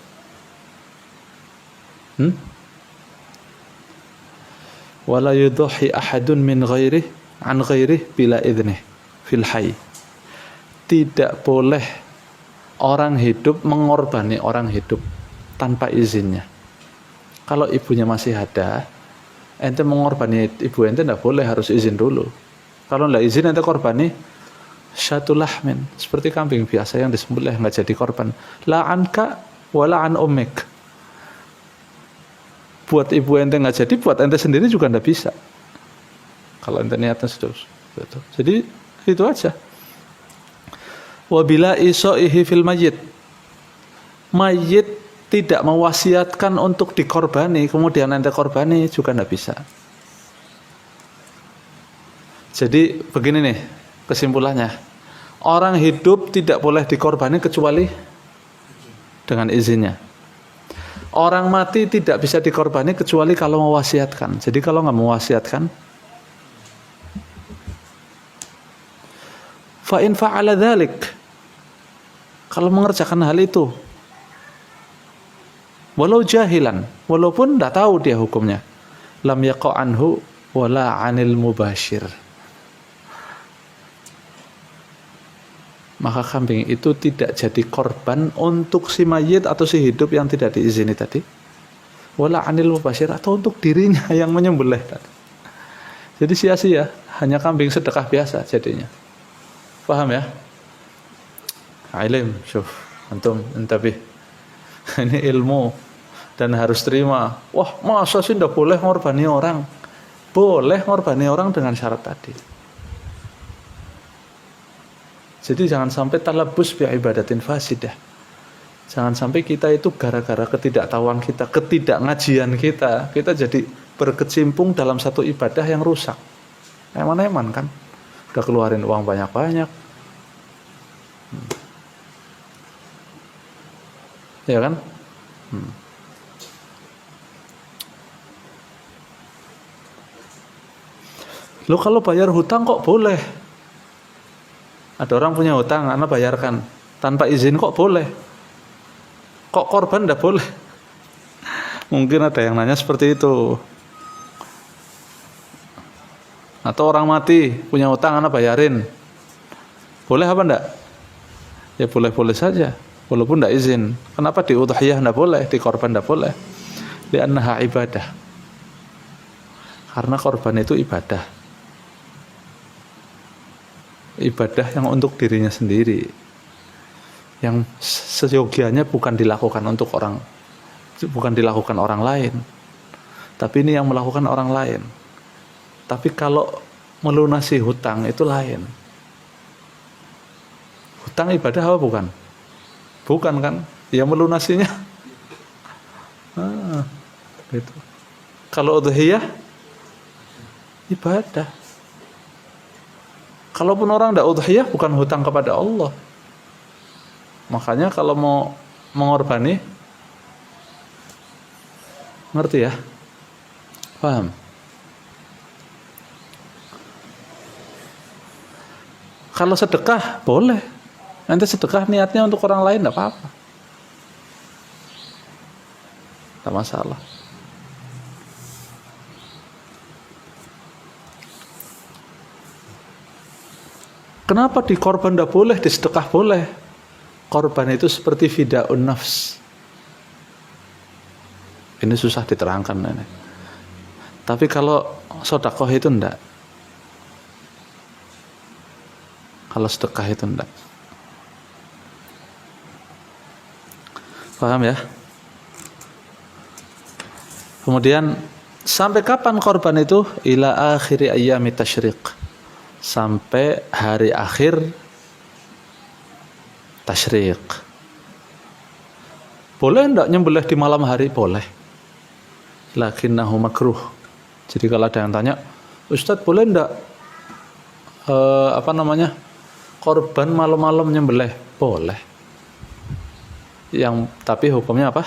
Speaker 1: Wala yudhi ahadun min ghairih an ghairih bila idnih fil hayy. Tidak boleh orang hidup mengorbani orang hidup tanpa izinnya. Kalau ibunya masih ada, ente mengorbani ibu ente tidak boleh, harus izin dulu. Kalau tidak izin ente korbani syatul lahmin, seperti kambing biasa yang disembelih nggak jadi korban. La anka wala an ummik. Buat ibu ente nggak jadi, buat ente sendiri juga nggak bisa. Kalau ente niatnya sudah. Jadi itu aja. Wabila iso'ihi fil mayyit. Mayyit tidak mewasiatkan untuk dikorbani, kemudian ente korbani juga tidak bisa. Jadi begini nih kesimpulannya. Orang hidup tidak boleh dikorbani kecuali dengan izinnya. Orang mati tidak bisa dikorbani kecuali kalau mewasiatkan. Jadi kalau nggak mewasiatkan, fa in fa'ala dzalik, kalau mengerjakan hal itu, walau jahilan, walaupun tidak tahu dia hukumnya, lam yaqa anhu wala 'anil mubashir, maka kambing itu tidak jadi korban untuk si mayit atau si hidup yang tidak diizini tadi, wala 'anil mubashir, atau untuk dirinya yang menyembelih tadi. Jadi sia-sia, hanya kambing sedekah biasa jadinya. Paham ya? Ilim, syuf, antum intabih. Ini ilmu dan harus terima. Wah, masa sih tidak boleh ngorbani orang? Boleh ngorbani orang dengan syarat tadi. Jadi jangan sampai talabus bi ibadatin fasidah. Jangan sampai kita itu gara-gara ketidaktahuan kita, ketidakngajian kita jadi berkecimpung dalam satu ibadah yang rusak. Eman-eman kan? Udah keluarin uang banyak-banyak. Ya kan? Lo kalau bayar hutang kok boleh? Ada orang punya hutang, anak bayarkan tanpa izin kok boleh? Kok korban enggak boleh? Mungkin ada yang nanya seperti itu. Atau orang mati punya hutang, anak bayarin, boleh apa enggak? Ya boleh-boleh saja, walaupun enggak izin. Kenapa di udhiyah enggak boleh, di korban enggak boleh? Li'annaha ibadah. Karena korban itu ibadah. Ibadah yang untuk dirinya sendiri. Yang seyogianya bukan dilakukan untuk orang, bukan dilakukan orang lain. Tapi ini yang melakukan orang lain. Tapi kalau melunasi hutang itu lain. Hutang ibadah apa bukan? Bukan kan? Ya melunasinya. Gitu. Kalau udhiyah ibadah. Kalaupun orang tidak udhiyah bukan hutang kepada Allah. Makanya kalau mau mengorbani, ngerti ya? Paham? Kalau sedekah boleh. Nanti sedekah niatnya untuk orang lain tidak apa-apa. Tidak masalah. Kenapa di korban tidak boleh, di sedekah boleh? Korban itu seperti fida'un nafs. Ini susah diterangkan ini. Tapi kalau sedekah itu enggak. Kalau sedekah itu enggak. Paham ya? Kemudian sampai kapan korban itu? Ila akhiri ayyami tasyriq. Sampai hari akhir tasyriq. Boleh enggak nyembelih di malam hari? Boleh. Lakinnahu makruh. Jadi kalau ada yang tanya, Ustadz boleh enggak korban malam-malam nyembelih? Boleh. Tapi hukumnya apa?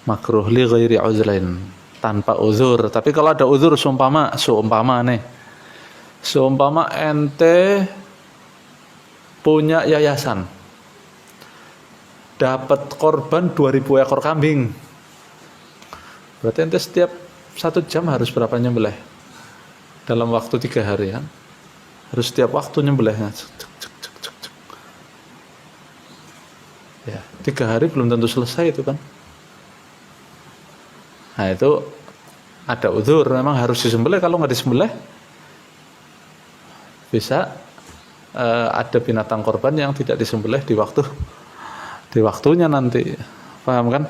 Speaker 1: Makruh li ghairi uzlain, tanpa uzur. Tapi kalau ada uzur, seumpama ente punya yayasan, dapat korban 2000 ekor kambing, berarti ente setiap 1 jam harus berapa nyembelih? Dalam waktu 3 hari kan? Harus setiap waktu nyembelihnya. Ya, 3 hari belum tentu selesai itu kan. Nah itu ada uzur, memang harus disembelih. Kalau nggak disembelih, bisa ada binatang korban yang tidak disembelih di waktunya nanti. Paham kan?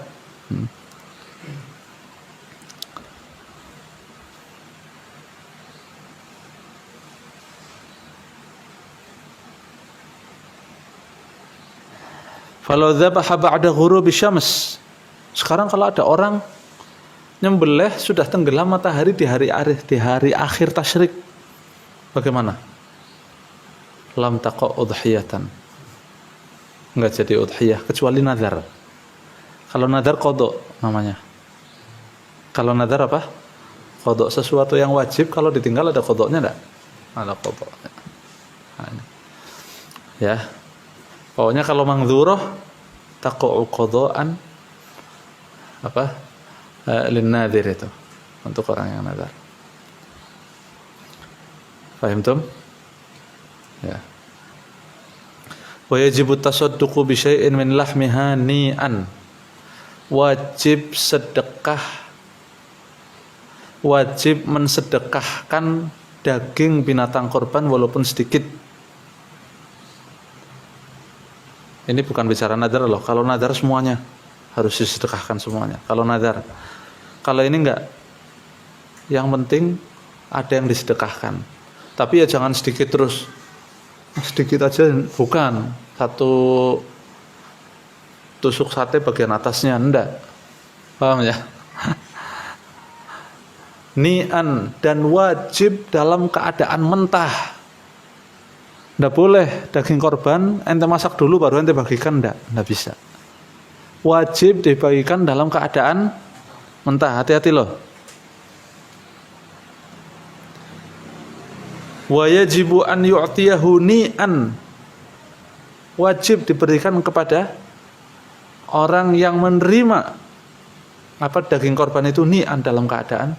Speaker 1: Falau dzabaha ba'da ghurubi syams. Sekarang kalau ada orang nyembelih sudah tenggelam matahari di hari akhir tasyrik, bagaimana? Lam taqa udhiyatan. Enggak jadi udhiyah kecuali nazar. Kalau nazar qada namanya. Kalau nazar apa? Qada, sesuatu yang wajib kalau ditinggal ada qadanya enggak? Ada qadanya. Nah, ya. Pokoknya kalau mangdzurah taqa'u qada'an lin-nadhir itu, untuk orang yang nazar. Fahimtum? Ya. Wa yajibu tasadduqu bi syai'in min lahmiha ni'an. Wajib mensedekahkan daging binatang korban walaupun sedikit. Ini bukan bicara nadar loh. Kalau nadar semuanya harus disedekahkan semuanya. Kalau nadar. Kalau ini enggak. Yang penting ada yang disedekahkan. Tapi ya jangan sedikit terus. Sedikit aja bukan. 1 tusuk sate bagian atasnya enggak. Paham ya? Ni'an, dan wajib dalam keadaan mentah. Nggak boleh daging korban ente masak dulu baru ente bagikan, nggak bisa. Wajib dibagikan dalam keadaan mentah. Hati-hati loh. Wa yajibu an yu'tiyahu ni'an. Wajib diberikan kepada orang yang menerima daging korban itu ni'an, dalam keadaan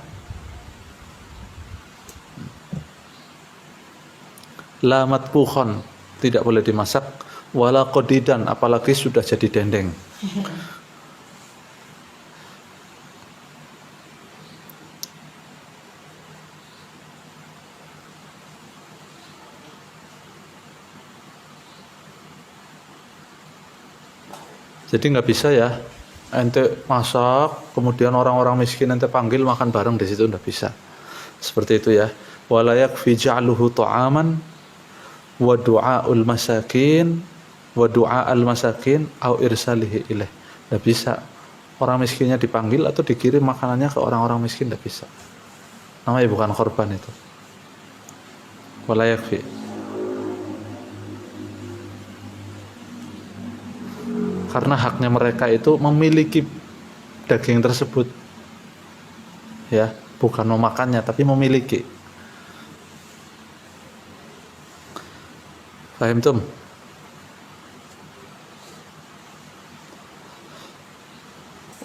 Speaker 1: la matbukhon, tidak boleh dimasak, wala qadidan, apalagi sudah jadi dendeng. Jadi nggak bisa ya ente masak kemudian orang-orang miskin ente panggil makan bareng di situ, nggak bisa seperti itu ya. Wala yakfi ja'luhu ta'aman wa du'a'ul masakin au irsalihi ilaih. Tidak bisa orang miskinnya dipanggil atau dikirim makanannya ke orang-orang miskin, tidak bisa. Namanya bukan korban itu. Wala yakfi. Karena haknya mereka itu memiliki daging tersebut, ya, bukan memakannya tapi memiliki. Paham tum?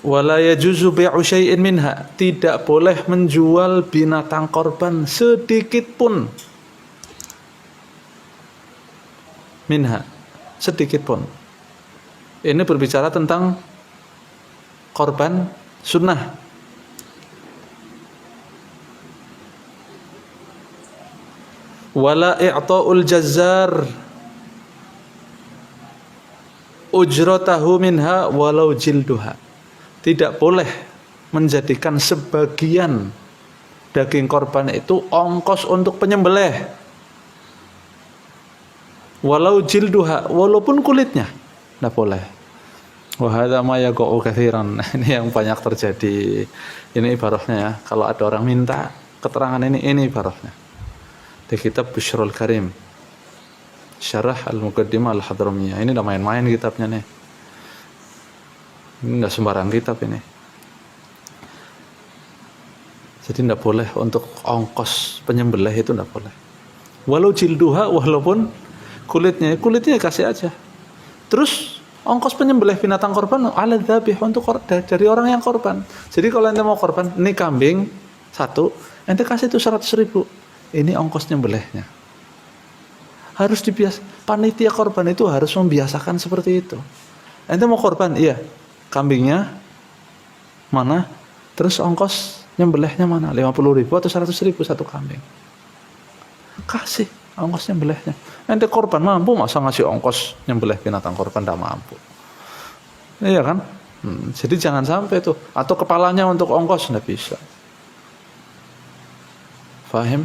Speaker 1: Wala yajuzu bai'u syai'in minha, tidak boleh menjual binatang korban sedikit pun. Minha, sedikit pun. Ini berbicara tentang korban sunnah. Wala i'ta'ul jazzar ujratahu minha walau jilduha. Tidak boleh menjadikan sebagian daging korban itu ongkos untuk penyembelih. Walau jilduha, walaupun kulitnya. Tidak boleh. Wahada ma yaqa'u katsiran. Ini yang banyak terjadi. Ini ibarahnya ya. Kalau ada orang minta keterangan ini ibarahnya. Di kitab Bishrul Karim, Syarah Al-Muqaddimah Al-Hadramiyah. Ini udah main-main kitabnya nih. Ini enggak sembarang kitab ini. Jadi tidak boleh untuk ongkos penyembelih itu tidak boleh. Walau jilduha, walaupun kulitnya kasih aja. Terus ongkos penyembelih binatang korban ala dzabih untuk dari orang yang korban. Jadi kalau ente mau korban, ini kambing 1, ente kasih itu 100.000. Ini ongkos nyembelihnya. Harus panitia korban itu harus membiasakan seperti itu. Ente mau korban, iya. Kambingnya mana? Terus ongkos nyembelihnya mana? 50.000 atau 100.000 satu kambing. Kasih ongkos nyembelihnya. Ente korban mampu masa ngasih ongkos nyembelih binatang korban, tidak mampu. Iya kan? Jadi jangan sampai tuh. Atau kepalanya untuk ongkos, tidak bisa. Fahim?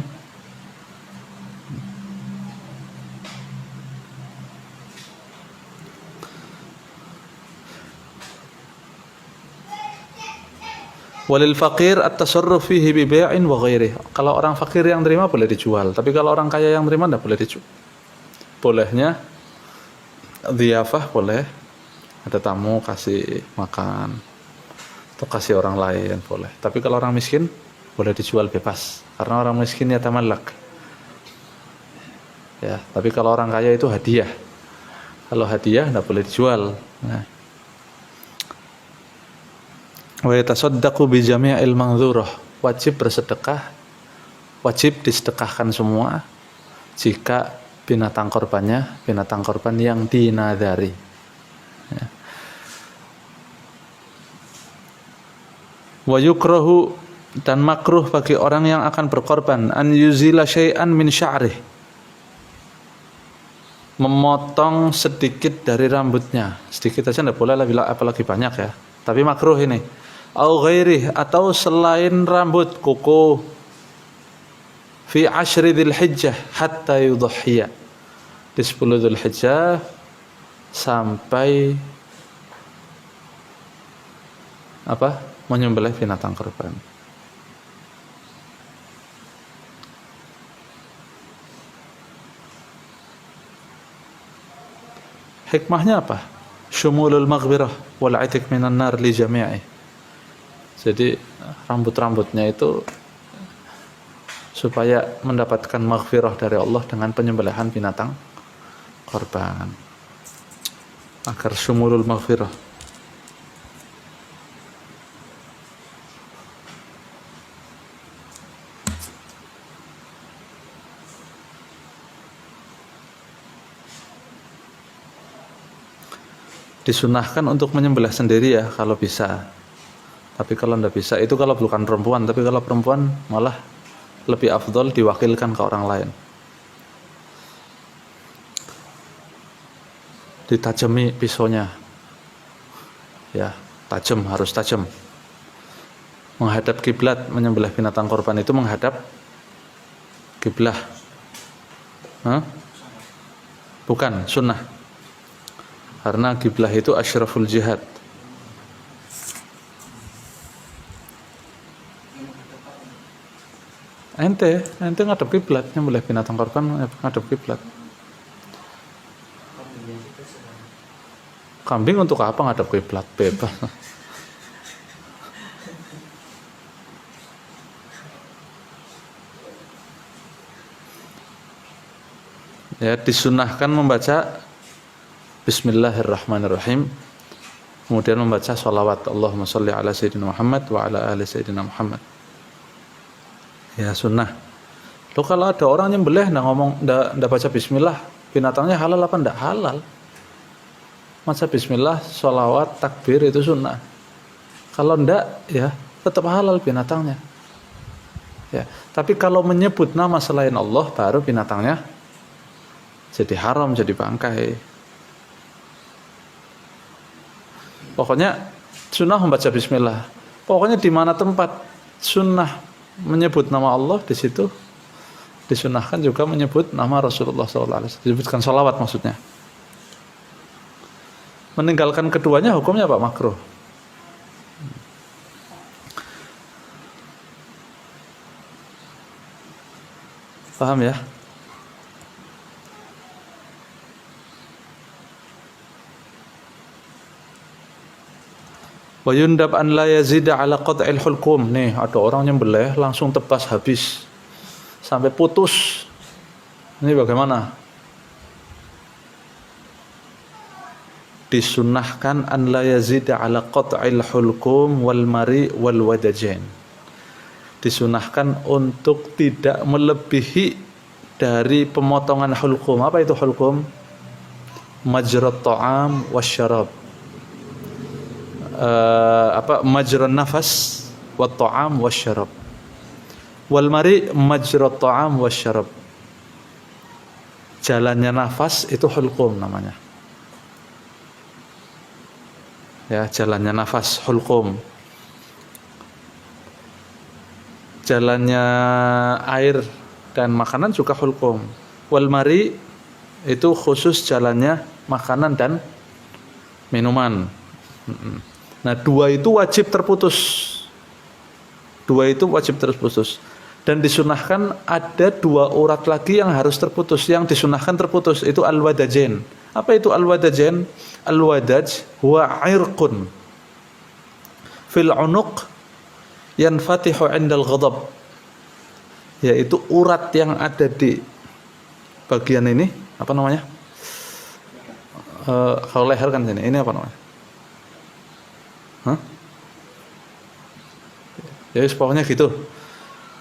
Speaker 1: Walil faqir at-tasarruf fihi bi bai'in wa ghairihi. Kalau orang fakir yang terima boleh dijual, tapi kalau orang kaya yang terima tidak boleh dijual. Bolehnya dhiyafah boleh, ada tamu kasih makan atau kasih orang lain boleh. Tapi kalau orang miskin boleh dijual bebas, karena orang miskin ya tamallak. Ya, tapi kalau orang kaya itu hadiah. Kalau hadiah tidak boleh dijual. Nah. Wa yatasaddaqu bi jami'il mangdzurah, wajib bersedekah, wajib disedekahkan semua jika binatang korbannya binatang korban yang dinadari. Ya. Wa yukrahu, dan makruh bagi orang yang akan berkorban an yuzila syai'an min sya'rih, memotong sedikit dari rambutnya. Sedikit aja tidak boleh lah, apalagi banyak ya. Tapi makruh ini. Au ghairih, atau selain rambut, kuku. Fi 10 Dzulhijjah hatta yudhhiya. Di 10 Dzulhijjah sampai menyembelih binatang kurban. Hikmahnya apa? Syumulul maghfirah wal 'itq minan nar li jami'i. Jadi rambut-rambutnya itu supaya mendapatkan maghfirah dari Allah dengan penyembelihan binatang korban, agar syumulul maghfirah. Disunahkan untuk menyembelih sendiri ya kalau bisa. Tapi kalau tidak bisa, itu kalau bukan perempuan. Tapi kalau perempuan malah lebih afdol diwakilkan ke orang lain. Ditajami pisaunya, ya tajam, harus tajam. Menghadap kiblat, menyembelih binatang korban itu menghadap kiblat. Bukan sunnah, karena kiblat itu asyraful jihad. ente ngadep kiblat, nyembelih binatang korban ngadep kiblat. Kambing untuk apa ngadep kiblat? Bebas. Ya, disunahkan membaca Bismillahirrahmanirrahim, kemudian membaca sholawat Allahumma sholli ala sayyidina Muhammad wa ala ali sayyidina Muhammad. Ya, sunnah. Loh, kalau ada orang nyembelih ndak baca bismillah, binatangnya halal apa ndak halal? Baca bismillah, sholawat, takbir itu sunnah. Kalau ndak, ya tetap halal binatangnya. Ya, tapi kalau menyebut nama selain Allah baru binatangnya jadi haram, jadi bangkai. Pokoknya sunnah membaca bismillah. Pokoknya di mana tempat sunnah menyebut nama Allah, di situ disunahkan juga menyebut nama Rasulullah SAW. Disebutkan sholawat maksudnya. Meninggalkan keduanya hukumnya apa? Makruh. Paham ya? Wa yundab an la yazida ala qat'il hulqum. Nih, ada orang nyembelih langsung tebas habis sampai putus. Ini bagaimana? Disunnahkan an la yazida ala qat'il hulqum wal mari wal wadajain. Disunahkan untuk tidak melebihi dari pemotongan hulqum. Apa itu hulqum? Majrat ta'am wasyarab. Majran nafas wa ta'am wa syarab. Wal mari majrat ta'am wa syarab. Jalannya nafas itu hulqum namanya. Ya, jalannya nafas hulqum. Jalannya air dan makanan juga hulqum. Wal mari itu khusus jalannya makanan dan minuman. Nah, dua itu wajib terputus. Dua itu wajib terputus. Dan disunahkan ada dua urat lagi yang harus terputus. Yang disunahkan terputus itu al-wadajain. Apa itu al-wadajain? Al-wadaj huwa irqun fil unuq yanfatihu 'indal ghadab. Yaitu urat yang ada di bagian ini, apa namanya? Kalau leher kan ini apa namanya? Ya, pokoknya gitu.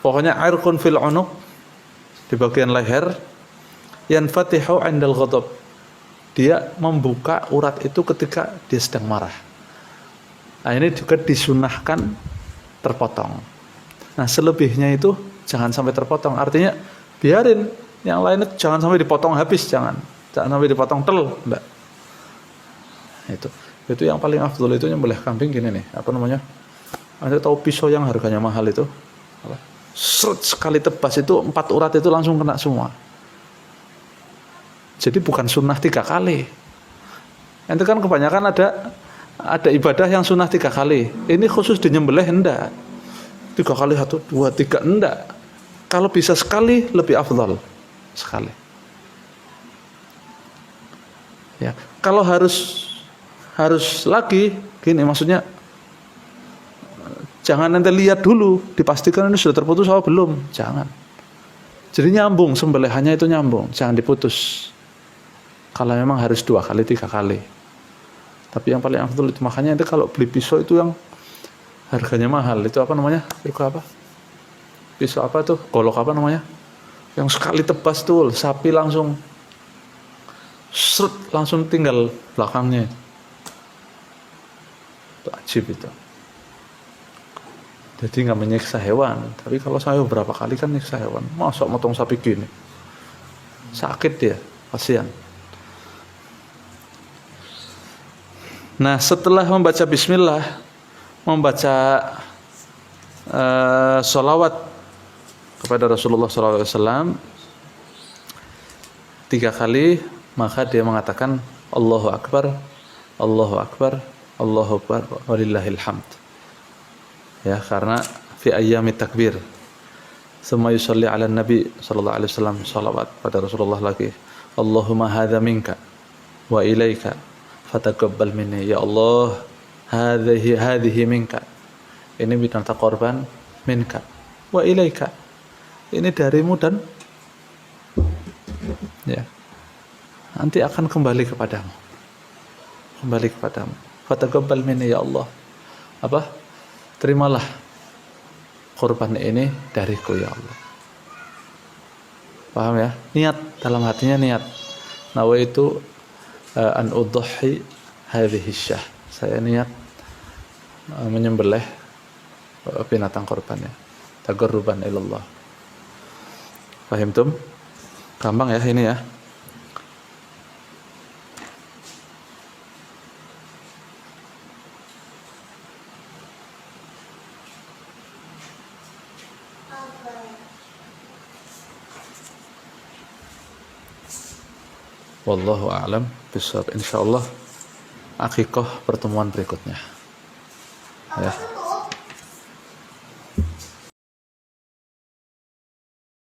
Speaker 1: Pokoknya irqun fil unuq, di bagian leher, yanfatihu 'indal ghadab. Dia membuka urat itu ketika dia sedang marah. Nah, ini juga disunahkan terpotong. Nah, selebihnya itu jangan sampai terpotong. Artinya biarin yang lain itu jangan sampai dipotong habis, jangan sampai dipotong enggak. Itu yang paling afdol itu nyembelih kambing gini nih, apa namanya? Anda tahu pisau yang harganya mahal itu? Apa? Sekali tebas itu 4 urat itu langsung kena semua. Jadi bukan sunnah 3 kali. Itu kan kebanyakan ada ibadah yang sunnah 3 kali. Ini khusus dinyembelih enggak. 3 kali 1, 2, 3 enggak. Kalau bisa sekali lebih afdal sekali. Ya, kalau harus lagi gini, maksudnya jangan nanti lihat dulu dipastikan ini sudah terputus atau belum, jangan. Jadi nyambung, sembelihannya itu nyambung, jangan diputus. Kalau memang harus 2 kali 3 kali, tapi yang paling afdal itu, makanya itu kalau beli pisau itu yang harganya mahal itu apa namanya, pisau apa tuh, golok apa namanya, yang sekali tebas tuh sapi langsung langsung tinggal belakangnya. Itu ajib itu. Jadi nggak menyiksa hewan. Tapi kalau saya berapa kali kan nyiksa hewan. Masa motong sapi gini, sakit dia, kasihan. Nah, setelah membaca bismillah, membaca sholawat kepada Rasulullah SAW 3 kali, maka dia mengatakan Allahu Akbar, Allahu Akbar, Allahu Akbar, walillahil hamd. Ya, karena fi ayyamit takbir. Thumma yusalli ala Nabi sallallahu alaihi wasallam, salawat pada Rasulullah lagi. Allahumma hadza minka wa ilaika fataqabbal minni. Ya Allah, hadhihi minka. Ini binatang korban minka wa ilaika. Ini darimu dan ya, nanti akan kembali kepadamu. Kembali kepadamu. Fataqabbal minni ya Allah. Apa? Terimalah korban ini dariku ya Allah. Paham ya? Niat, dalam hatinya niat. Nawaitu an udhi hadhihi syah. Saya niat menyembelih binatang korbannya. Taqarruban ilallah. Fahimtum? Gampang ya ini ya. Wallahu a'lam bishawab. Insyaallah akikah pertemuan berikutnya. Ya.